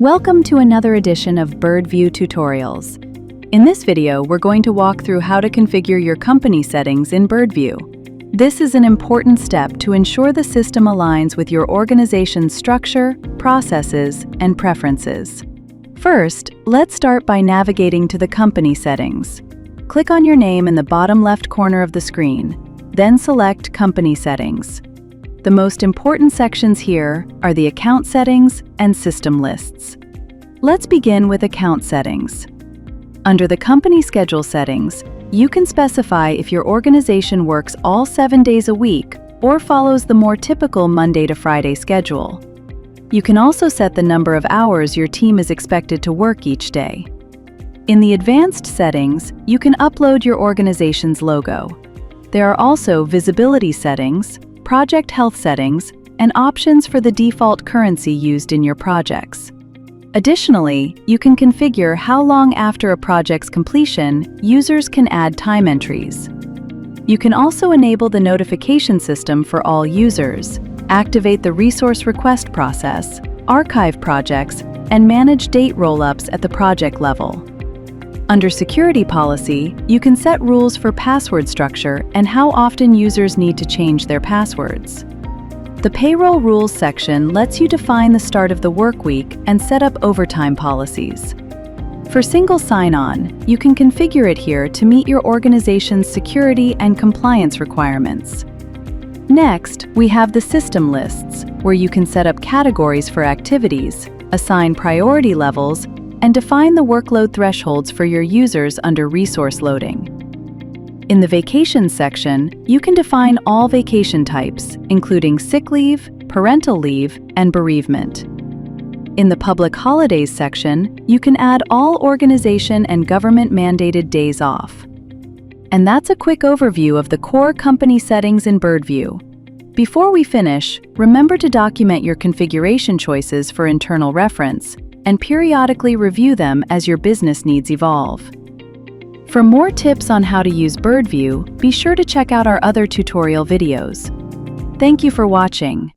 Welcome to another edition of Birdview Tutorials. In this video, we're going to walk through how to configure your company settings in Birdview. This is an important step to ensure the system aligns with your organization's structure, processes, and preferences. First, let's start by navigating to the company settings. Click on your name in the bottom left corner of the screen, then select Company Settings. The most important sections here are the account settings and system lists. Let's begin with account settings. Under the company schedule settings, you can specify if your organization works all 7 days a week or follows the more typical Monday to Friday schedule. You can also set the number of hours your team is expected to work each day. In the advanced settings, you can upload your organization's logo. There are also visibility settings, project health settings, and options for the default currency used in your projects. Additionally, you can configure how long after a project's completion users can add time entries. You can also enable the notification system for all users, activate the resource request process, archive projects, and manage date roll-ups at the project level. Under Security Policy, you can set rules for password structure and how often users need to change their passwords. The Payroll Rules section lets you define the start of the work week and set up overtime policies. For single sign-on, you can configure it here to meet your organization's security and compliance requirements. Next, we have the system lists, where you can set up categories for activities, assign priority levels, and define the workload thresholds for your users under resource loading. In the Vacations section, you can define all vacation types, including sick leave, parental leave, and bereavement. In the Public Holidays section, you can add all organization and government-mandated days off. And that's a quick overview of the core company settings in Birdview. Before we finish, remember to document your configuration choices for internal reference, and periodically review them as your business needs evolve. For more tips on how to use Birdview, be sure to check out our other tutorial videos. Thank you for watching.